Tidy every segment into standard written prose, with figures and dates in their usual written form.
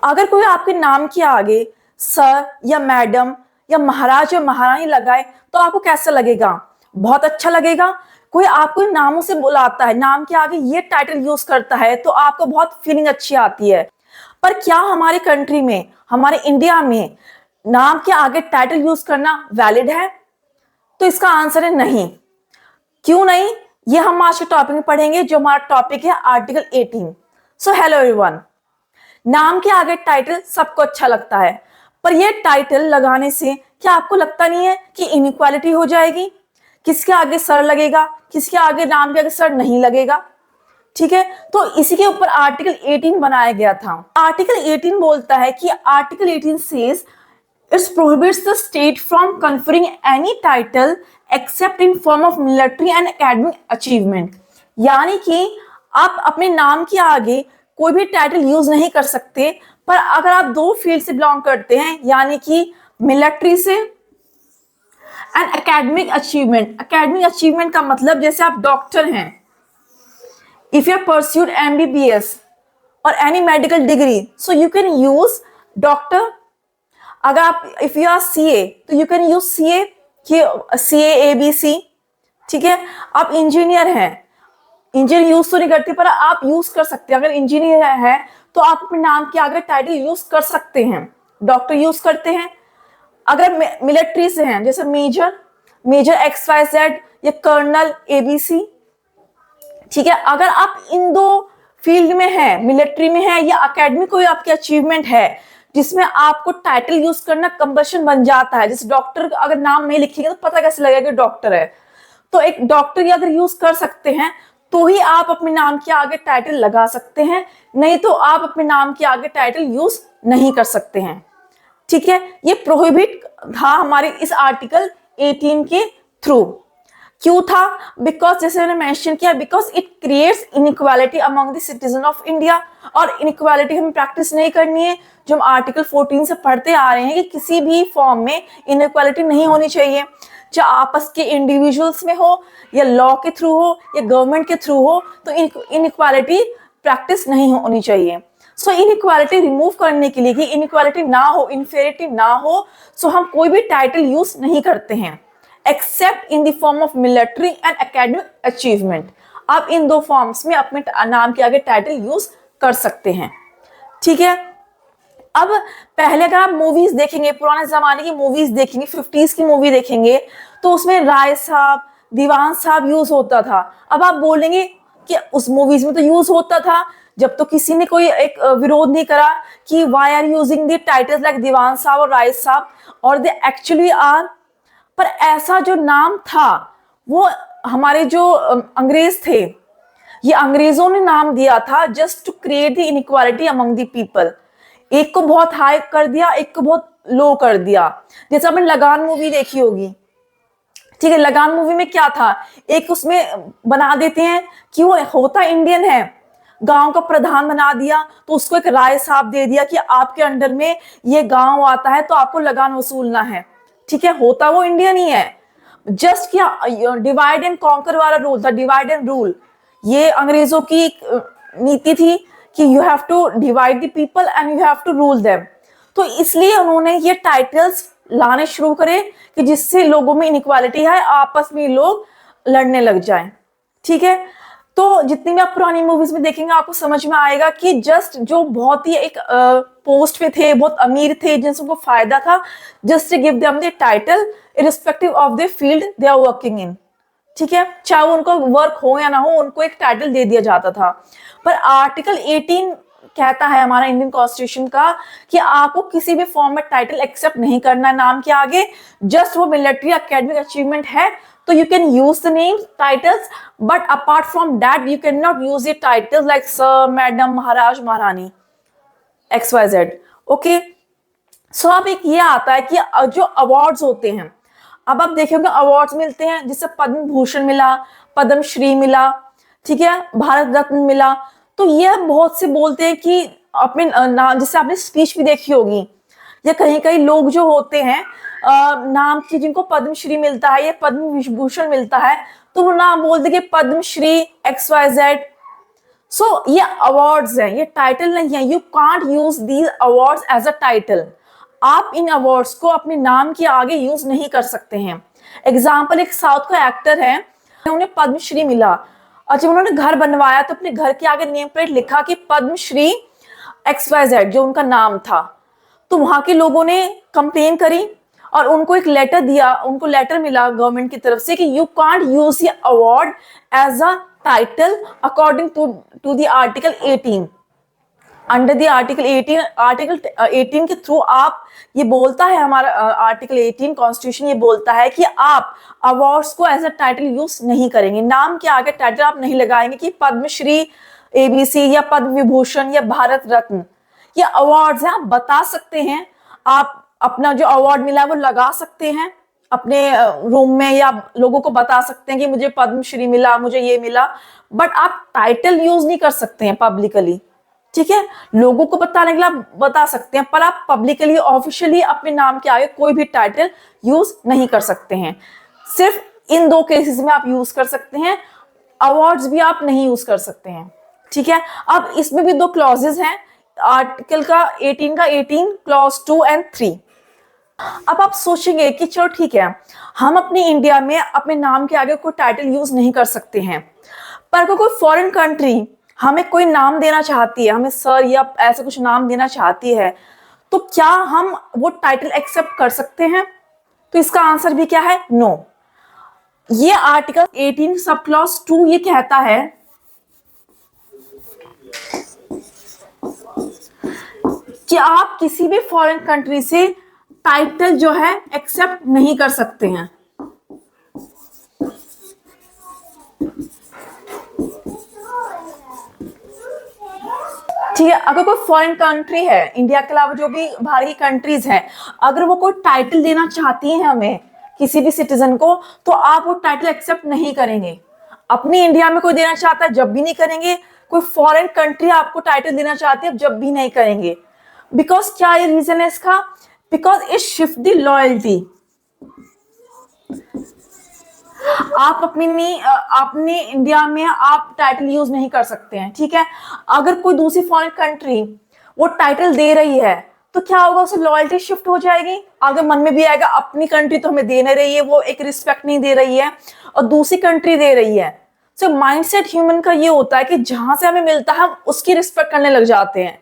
अगर कोई आपके नाम के आगे सर या मैडम या महाराज या महारानी लगाए तो आपको कैसा लगेगा? बहुत अच्छा लगेगा। कोई आपको नामों से बुलाता है, नाम के आगे ये टाइटल यूज करता है तो आपको बहुत फीलिंग अच्छी आती है। पर क्या हमारी कंट्री में, हमारे इंडिया में नाम के आगे टाइटल यूज करना वैलिड है? तो इसका आंसर है नहीं। क्यों नहीं? ये हम आज के टॉपिक में पढ़ेंगे, जो हमारा टॉपिक है आर्टिकल 18। So hello everyone. नाम के आगे टाइटल सबको अच्छा लगता है, पर ये टाइटल लगाने से क्या आपको लगता नहीं है कि इनइक्वालिटी हो जाएगी? किसके आगे सर लगेगा, किसके आगे नाम के आगे सर नहीं लगेगा? ठीक है, तो इसी के ऊपर आर्टिकल 18 बनाया गया था। आर्टिकल 18 बोलता है कि article 18 says it's prohibits the state from conferring any title accept in form of military and academic achievement. यानी कि आप अपने नाम के आगे कोई भी टाइटल यूज नहीं कर सकते, पर अगर आप दो फील्ड से बिलोंग करते हैं, यानी कि मिलिट्री से and academic achievement. Academic achievement का मतलब जैसे आप डॉक्टर हैं, इफ यू परस्यूड MBBS और any medical degree, so you can use doctor. अगर आप इफ यू आर CA तो you can use CA, CA ABC। ठीक है, आप इंजीनियर हैं, इंजीनियर यूज तो नहीं करते पर आप यूज कर सकते हैं। अगर इंजीनियर है तो आप अपने नाम के आगे टाइटल यूज कर सकते हैं। डॉक्टर यूज करते हैं। अगर मिलिट्री से हैं, जैसे मेजर, मेजर XYZ या कर्नल ABC। ठीक है, अगर आप इन दो फील्ड में हैं, मिलिट्री में है या एकेडमिक कोई आपकी अचीवमेंट है जिसमें आपको टाइटल यूज करना कंपल्शन बन जाता है, जैसे डॉक्टर अगर नाम नहीं लिखेंगे तो पता कैसे लगेगा कि डॉक्टर है, तो एक डॉक्टर ही अगर यूज कर सकते हैं तो ही आप अपने नाम के आगे टाइटल लगा सकते हैं, नहीं तो आप अपने नाम के आगे टाइटल यूज नहीं कर सकते हैं। ठीक है, ये प्रोहिबिट था हमारे इस आर्टिकल 18 के थ्रू। क्यों था? बिकॉज जैसे मैंने मेंशन किया, because it creates inequality among the citizen of India. और इनइक्वालिटी हमें प्रैक्टिस नहीं करनी है, जो हम आर्टिकल 14 से पढ़ते आ रहे हैं कि किसी भी फॉर्म में इनइक्वालिटी नहीं होनी चाहिए, चाहे आपस के इंडिविजुअल्स में हो या लॉ के थ्रू हो या गवर्नमेंट के थ्रू हो, तो इनइक्वालिटी प्रैक्टिस नहीं होनी चाहिए। सो इनइक्वालिटी रिमूव करने के लिए, कि इनइक्वालिटी ना हो, इनफेरिटी ना हो, सो हम कोई भी टाइटल यूज नहीं करते हैं accept in the form of military and academic achievement. आप इन दो फॉर्म्स में अपने नाम के आगे टाइटल यूज कर सकते हैं। ठीक है, अब पहले अगर आप मूवीज देखेंगे, पुराने जमाने की मूवीज देखेंगे, 50s की मूवी देखेंगे, तो उसमें राय साहब, दीवान साहब यूज होता था। अब आप बोलेंगे कि उस मूवीज में तो यूज होता था, जब तो किसी ने कोई एक विरोध नहीं करा कि why are using the titles like Diwan Sahab और राय साहब, और दे एक्चुअली आर। पर ऐसा जो नाम था वो हमारे जो अंग्रेज थे, ये अंग्रेजों ने नाम दिया था just to create the inequality among the people. एक को बहुत हाई कर दिया, एक को बहुत लो कर दिया। जैसे आपने लगान मूवी देखी होगी, ठीक है, लगान मूवी में क्या था, एक उसमें बना देते हैं कि वो होता इंडियन है, गांव का प्रधान बना दिया, तो उसको एक राय साहब दे दिया कि आपके अंडर में ये गांव आता है तो आपको लगान वसूलना है। ठीक है, होता वो इंडियन ही है, जस्ट क्या डिवाइड एंड कॉन्कर वाला रूल था, डिवाइड एंड रूल। ये अंग्रेजों की नीति थी कि you have to divide the people and you have to rule them. तो इसलिए उन्होंने ये टाइटल्स लाने शुरू करे कि जिससे लोगों में इनइक्वालिटी है, आपस में लोग लड़ने लग जाएं। ठीक है, तो जितनी भी आप पुरानी मूवीज में देखेंगे आपको समझ में आएगा कि जस्ट जो बहुत ही एक पोस्ट पे थे, बहुत अमीर थे, जिनको फायदा था, just to give them the title irrespective of the field they are working in. ठीक है, चाहे उनको वर्क हो या ना हो, उनको एक टाइटल दे दिया जाता था। पर आर्टिकल 18 कहता है हमारा इंडियन कॉन्स्टिट्यूशन का कि आपको किसी भी फॉर्म में टाइटल एक्सेप्ट नहीं करना है नाम के आगे, जस्ट वो मिलिट्री एकेडमिक अचीवमेंट है तो you can use the name titles, but apart from that you cannot use the titles like sir, madam, maharaj, maharani, XYZ. okay, so अब एक ये आता है कि जो अवार्ड्स होते हैं, अब आप देखेंगे अवार्ड्स मिलते हैं, जिससे पद्म भूषण मिला, पद्म श्री मिला, ठीक है, भारत रत्न मिला। तो ये बहुत से बोलते हैं कि अपने नाम, जैसे आपने स्पीच भी देखी होगी, या कहीं कहीं लोग जो होते हैं नाम की, जिनको पद्मश्री मिलता है या पद्म विभूषण मिलता है, तो वो नाम बोलते कि पद्मश्री XYZ। सो ये अवार्ड्स हैं, ये टाइटल नहीं है। You can't use these awards as a title. आप इन अवार्ड्स को अपने नाम के आगे यूज नहीं कर सकते हैं। एग्जाम्पल, एक साउथ का एक्टर है, उन्हें पद्मश्री मिला। अच्छा, उन्होंने घर बनवाया तो अपने घर के आगे नेम प्लेट लिखा कि पद्मश्री XYZ, जो उनका नाम था। तो वहां के लोगों ने कंप्लेन करी और उनको एक लेटर दिया, उनको लेटर मिला गवर्नमेंट की तरफ से कि यू कांट यूज ये award as a title according to the article 18। Under the article 18 के थ्रू आप, ये बोलता है हमारा आर्टिकल 18 कॉन्स्टिट्यूशन, ये बोलता है कि आप अवार्ड्स को एज अ टाइटल यूज नहीं करेंगे। नाम के आगे टाइटल आप नहीं लगाएंगे कि पद्मश्री ABC या पद्म विभूषण या भारत रत्न। ये अवार्ड्स हैं, आप बता सकते हैं, आप अपना जो अवार्ड मिला है वो लगा सकते हैं अपने रूम में, या लोगों को बता सकते हैं कि मुझे पद्मश्री मिला, मुझे ये मिला, बट आप टाइटल यूज नहीं कर सकते हैं पब्लिकली। ठीक है, लोगों को बताने के लिए आप बता सकते हैं, पर आप पब्लिकली ऑफिशियली अपने नाम के आगे कोई भी टाइटल यूज नहीं कर सकते हैं। सिर्फ इन 2 केसेस में आप यूज कर सकते हैं, अवार्ड्स भी आप नहीं यूज कर सकते हैं। ठीक है, अब इसमें भी 2 क्लॉजेस हैं, आर्टिकल का 18 क्लॉज 2 और 3। अब आप सोचेंगे कि चलो ठीक है, हम अपने इंडिया में अपने नाम के आगे कोई टाइटल यूज नहीं कर सकते हैं, पर अगर कोई फॉरेन कंट्री हमें कोई नाम देना चाहती है, हमें सर या ऐसा कुछ नाम देना चाहती है, तो क्या हम वो टाइटल एक्सेप्ट कर सकते हैं? तो इसका आंसर भी क्या है? नो। ये आर्टिकल 18 सब क्लॉज 2 ये कहता है कि आप किसी भी फॉरेन कंट्री से टाइटल जो है एक्सेप्ट नहीं कर सकते हैं। ठीक है, अगर कोई फॉरेन कंट्री है, इंडिया के अलावा जो भी बाहर की कंट्रीज हैं, अगर वो कोई टाइटल देना चाहती हैं हमें, किसी भी सिटीजन को, तो आप वो टाइटल एक्सेप्ट नहीं करेंगे। अपनी इंडिया में कोई देना चाहता है जब भी नहीं करेंगे, कोई फॉरेन कंट्री आपको टाइटल देना चाहती है जब भी नहीं करेंगे। बिकॉज क्या ये रीजन है इसका? Because it shift the loyalty. आप अपने इंडिया में आप टाइटल यूज नहीं कर सकते हैं। ठीक है, अगर कोई दूसरी फॉरेन कंट्री वो टाइटल दे रही है तो क्या होगा, उसे लॉयल्टी शिफ्ट हो जाएगी। अगर मन में भी आएगा अपनी कंट्री तो हमें दे नहीं रही है, वो एक रिस्पेक्ट नहीं दे रही है, और दूसरी कंट्री दे रही है। सो माइंडसेट ह्यूमन का ये होता है कि जहां से हमें मिलता है हम उसकी रिस्पेक्ट करने लग जाते हैं,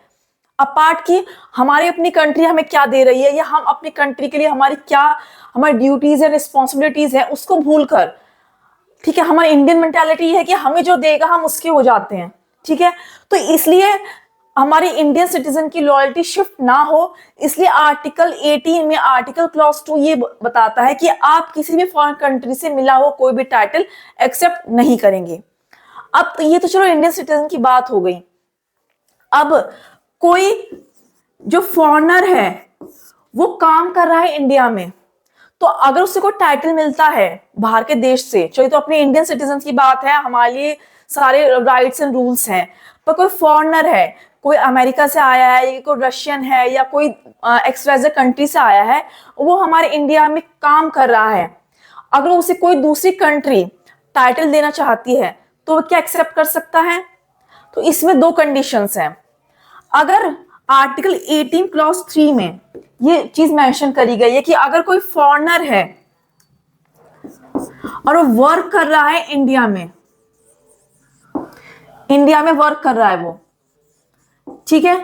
अपार्ट की हमारी अपनी कंट्री हमें क्या दे रही है, या हम अपनी कंट्री के लिए हमारी ड्यूटीज है, रिस्पॉन्सिबिलिटीज है, उसको भूलकर। ठीक है, हमारी इंडियन मेंटालिटी है कि हमें जो देगा हम उसके हो जाते हैं। ठीक है, तो इसलिए हमारी इंडियन सिटीजन की लॉयल्टी शिफ्ट ना हो, इसलिए आर्टिकल 18 में आर्टिकल क्लॉज 2 ये बताता है कि आप किसी भी फॉरेन कंट्री से मिला हो कोई भी टाइटल एक्सेप्ट नहीं करेंगे। अब तो ये तो चलो इंडियन सिटीजन की बात हो गई। अब कोई जो फॉरेनर है वो काम कर रहा है इंडिया में, तो अगर उसे कोई टाइटल मिलता है बाहर के देश से, चलिए तो अपने इंडियन सिटीजन की बात है, हमारे लिए सारे राइट्स एंड रूल्स हैं, पर कोई फॉरेनर है, कोई अमेरिका से आया है, या कोई रशियन है, या कोई XYZ कंट्री से आया है, वो हमारे इंडिया में काम कर रहा है, अगर उसे कोई दूसरी कंट्री टाइटल देना चाहती है तो वो क्या एक्सेप्ट कर सकता है? तो इसमें 2 कंडीशंस हैं। अगर आर्टिकल 18 क्लॉज 3 में ये चीज मेंशन करी गई है कि अगर कोई फॉरेनर है और वो वर्क कर रहा है इंडिया में वर्क कर रहा है वो, ठीक है,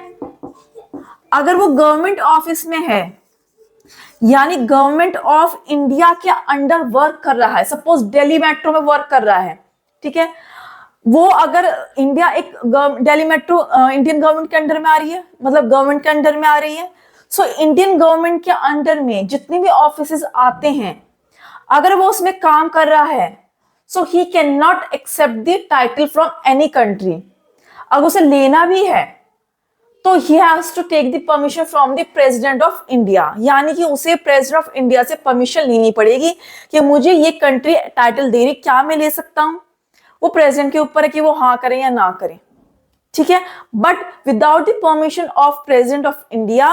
अगर वो गवर्नमेंट ऑफिस में है, यानी गवर्नमेंट ऑफ इंडिया के अंडर वर्क कर रहा है, सपोज दिल्ली मेट्रो में वर्क कर रहा है, ठीक है, वो अगर दिल्ली मेट्रो इंडियन गवर्नमेंट के अंडर में आ रही है, मतलब गवर्नमेंट के अंडर में आ रही है, सो इंडियन गवर्नमेंट के अंडर में जितने भी ऑफिसेस आते हैं, अगर वो उसमें काम कर रहा है, so he can not accept the title from any country. अगर उसे लेना भी है तो he has to take the permission from the President of India, यानी कि उसे प्रेसिडेंट ऑफ इंडिया से परमिशन लेनी पड़ेगी कि मुझे ये कंट्री टाइटल दे रही, क्या मैं ले सकता हूं। वो प्रेसिडेंट के ऊपर है कि वो हाँ करें या ना करें, ठीक है। But without the permission of president of India,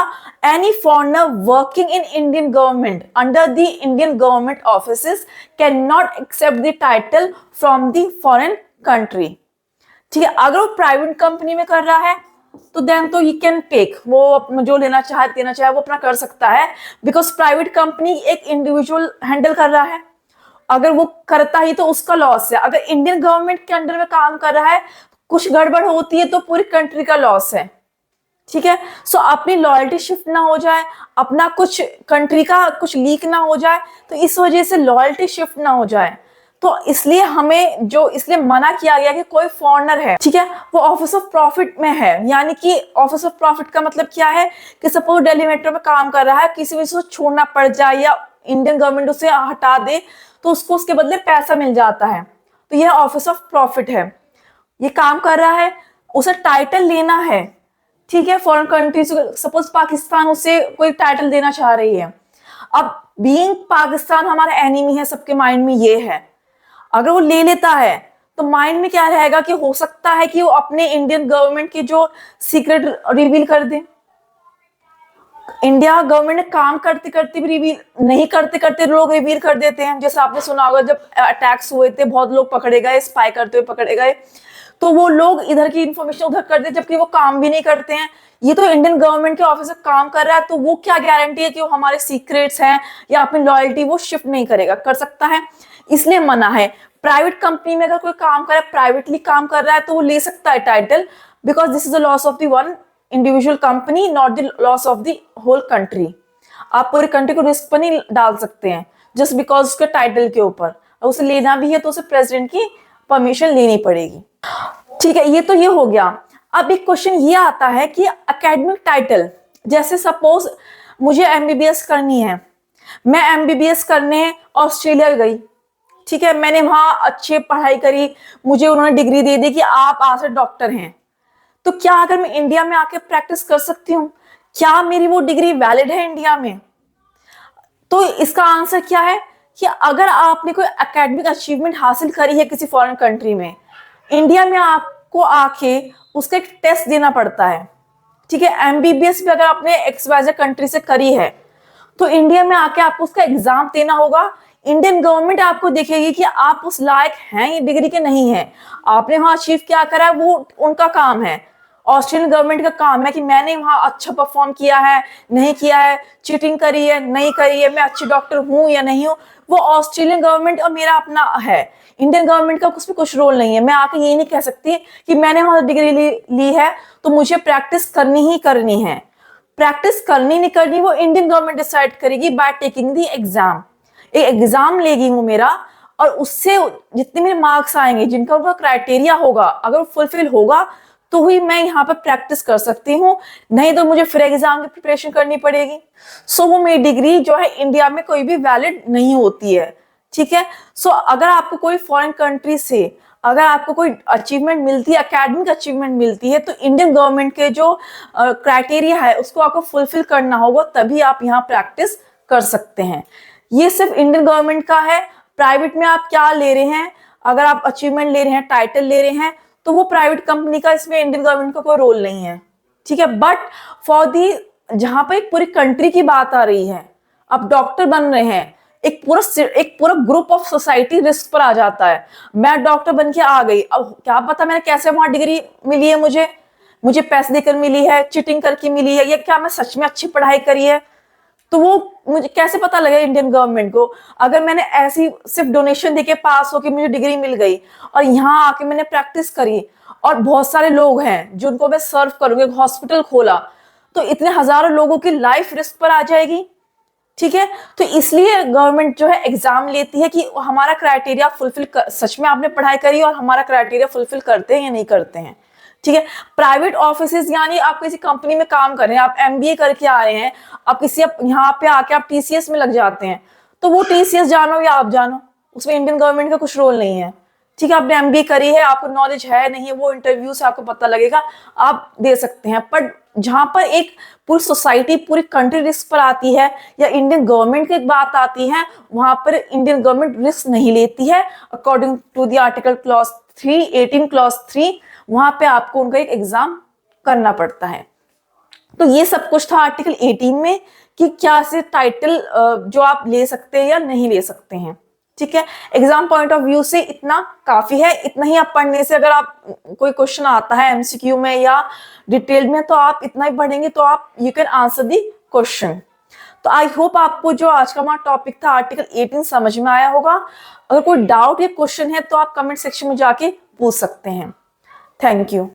any foreigner working in Indian government under the Indian government offices can not accept the title from the foreign country. ठीक है। अगर वो प्राइवेट कंपनी में कर रहा है तो देन तो यू कैन टेक, वो जो लेना चाहे वो अपना कर सकता है, बिकॉज प्राइवेट कंपनी एक इंडिविजुअल हैंडल कर रहा है। अगर वो करता ही तो उसका लॉस है। अगर इंडियन गवर्नमेंट के अंडर में काम कर रहा है, कुछ गड़बड़ होती है तो पूरी कंट्री का लॉस है। ठीक है। सो अपनी लॉयल्टी शिफ्ट ना हो जाए, अपना कुछ कंट्री का कुछ लीक ना हो जाए, तो इस वजह से लॉयल्टी शिफ्ट ना हो जाए, तो इसलिए हमें जो इसलिए मना किया गया कि कोई फॉरेनर है, ठीक है, वो ऑफिस ऑफ प्रॉफिट में है। यानी कि ऑफिस ऑफ प्रॉफिट का मतलब क्या है कि सपोज दिल्ली मेट्रो में काम कर रहा है, किसी वजह से छोड़ना पड़ जाए या इंडियन गवर्नमेंट उसे हटा दे, तो उसको उसके बदले पैसा मिल जाता है, तो यह ऑफिस ऑफ प्रॉफिट है। ये काम कर रहा है, उसे टाइटल लेना है, ठीक है, फॉरेन कंट्री से। सपोज पाकिस्तान उसे कोई टाइटल देना चाह रही है। अब बीइंग पाकिस्तान हमारा एनिमी है, सबके माइंड में ये है। अगर वो ले लेता है तो माइंड में क्या रहेगा कि हो सकता है कि वो अपने इंडियन गवर्नमेंट की जो सीक्रेट रिवील कर दे। इंडिया गवर्नमेंट ने काम करते करते भी रिवील नहीं करते करते लोग रिवील कर देते हैं। जैसे आपने सुना होगा जब अटैक्स हुए थे, बहुत लोग पकड़े गए, स्पाई करते हुए पकड़े गए, तो वो लोग इधर की इंफॉर्मेशन उधर कर देते जबकि वो काम भी नहीं करते हैं। ये तो इंडियन गवर्नमेंट के ऑफिस काम कर रहा है, तो वो क्या गारंटी है कि वो हमारे सीक्रेट्स हैं या अपनी लॉयल्टी वो शिफ्ट नहीं करेगा, कर सकता है, इसलिए मना है। प्राइवेट कंपनी में अगर कोई काम कर रहा है, प्राइवेटली काम कर रहा है, तो वो ले सकता है title, because this is the loss of the one individual company, not the loss of the whole country. आप पूरी कंट्री को रिस्क पर नहीं डाल सकते हैं जस्ट बिकॉज उसके टाइटल के ऊपर। उसे लेना भी है तो उसे प्रेसिडेंट की परमिशन लेनी पड़ेगी। ठीक है, ये तो ये हो गया। अब एक क्वेश्चन ये आता है कि एकेडमिक टाइटल, जैसे सपोज मुझे एमबीबीएस करनी है, मैं एमबीबीएस करने ऑस्ट्रेलिया गई, ठीक है, मैंने वहां अच्छी पढ़ाई करी, मुझे उन्होंने डिग्री दे दी कि आप आज से डॉक्टर हैं, तो क्या अगर मैं इंडिया में आके प्रैक्टिस कर सकती हूँ? क्या मेरी वो डिग्री वैलिड है इंडिया में? तो इसका आंसर क्या है कि अगर आपने कोई एकेडमिक अचीवमेंट हासिल करी है किसी फॉरेन कंट्री में, इंडिया में आपको आके उसका एक टेस्ट देना पड़ता है। ठीक है, एमबीबीएस भी अगर आपने एक्सवाइजेड कंट्री से करी है तो इंडिया में आके आपको उसका एग्जाम देना होगा। इंडियन गवर्नमेंट आपको देखेगी कि आप उस लायक हैं ये डिग्री के नहीं है, आपने वहां अचीव क्या करा है वो उनका काम है। ऑस्ट्रेलियन गवर्नमेंट का काम है कि मैंने वहां अच्छा परफॉर्म किया है नहीं किया है, चीटिंग करी है नहीं करी है, मैं अच्छी डॉक्टर हूं या नहीं हूं, वो ऑस्ट्रेलियन गवर्नमेंट और मेरा अपना है। इंडियन गवर्नमेंट का उसमें कुछ रोल नहीं है। मैं आके ये नहीं कह सकती कि मैंने वहां डिग्री ली है तो मुझे प्रैक्टिस करनी ही करनी है। प्रैक्टिस करनी नहीं करनी वो इंडियन गवर्नमेंट डिसाइड करेगी बाय टेकिंग दी एग्जाम। एक एग्जाम लेगी वो मेरा, और उससे जितने मेरे मार्क्स आएंगे, जिनका उनका क्राइटेरिया होगा, अगर फुलफिल होगा तो ही मैं यहाँ पर प्रैक्टिस कर सकती हूँ, नहीं तो मुझे फिर एग्जाम की प्रिपरेशन करनी पड़ेगी। सो वो मेरी डिग्री जो है इंडिया में कोई भी वैलिड नहीं होती है। ठीक है, सो अगर आपको कोई फॉरेन कंट्री से अगर आपको कोई अचीवमेंट मिलती है, एकेडमिक अचीवमेंट मिलती है, तो इंडियन गवर्नमेंट के जो क्राइटेरिया है उसको आपको फुलफिल करना होगा, तभी आप यहाँ प्रैक्टिस कर सकते हैं। ये सिर्फ इंडियन गवर्नमेंट का है। प्राइवेट में आप क्या ले रहे हैं, अगर आप अचीवमेंट ले रहे हैं, टाइटल ले रहे हैं, तो वो प्राइवेट कंपनी का, इसमें इंडियन गवर्नमेंट का कोई रोल नहीं है। ठीक है, बट फॉर दी जहां पर एक पूरी कंट्री की बात आ रही है, आप डॉक्टर बन रहे हैं, एक पूरा ग्रुप ऑफ सोसाइटी रिस्क पर आ जाता है। मैं डॉक्टर बन के आ गई, अब क्या पता मैंने कैसे वहां डिग्री मिली है, मुझे पैसे देकर मिली है, चीटिंग करके मिली है, या क्या मैं सच में अच्छी पढ़ाई करी है, तो वो मुझे कैसे पता लगे इंडियन गवर्नमेंट को? अगर मैंने ऐसी सिर्फ डोनेशन देके पास होके मुझे डिग्री मिल गई और यहाँ आके मैंने प्रैक्टिस करी और बहुत सारे लोग हैं जिनको मैं सर्व करूंगी, हॉस्पिटल खोला, तो इतने हजारों लोगों की लाइफ रिस्क पर आ जाएगी। ठीक है, तो इसलिए गवर्नमेंट जो है एग्जाम लेती है कि हमारा क्राइटेरिया फुलफिल सच में आपने पढ़ाई करी और हमारा क्राइटेरिया फुलफिल करते हैं या नहीं करते हैं। ठीक है, प्राइवेट ऑफिसेज, यानी आप किसी कंपनी में काम कर रहे हैं, आप एमबीए करके आ रहे हैं, आप किसी यहाँ पे आके आप टीसीएस में लग जाते हैं, तो वो टीसीएस जानो या आप जानो, उसमें इंडियन गवर्नमेंट का कुछ रोल नहीं है। ठीक है, आपने एमबीए करी है, आपको नॉलेज है नहीं है, वो इंटरव्यू से आपको पता लगेगा, आप दे सकते हैं। पर जहां पर एक पूरी सोसाइटी, पूरी कंट्री रिस्क पर आती है या इंडियन गवर्नमेंट की एक बात आती है, वहां पर इंडियन गवर्नमेंट रिस्क नहीं लेती है। According to the article clause 3, 18 clause 3, वहां पे आपको उनका एक एग्जाम करना पड़ता है। तो ये सब कुछ था आर्टिकल 18 में कि क्या से टाइटल जो आप ले सकते हैं या नहीं ले सकते हैं। ठीक है, एग्जाम पॉइंट ऑफ व्यू से इतना काफी है। इतना ही आप पढ़ने से, अगर आप कोई क्वेश्चन आता है एमसीक्यू में या डिटेल में, तो आप इतना ही पढ़ेंगे तो आप you can answer the question. तो आई होप आपको जो आज का हमारा टॉपिक था आर्टिकल 18 समझ में आया होगा। अगर कोई डाउट या क्वेश्चन है तो आप कमेंट सेक्शन में जाके पूछ सकते हैं। Thank you.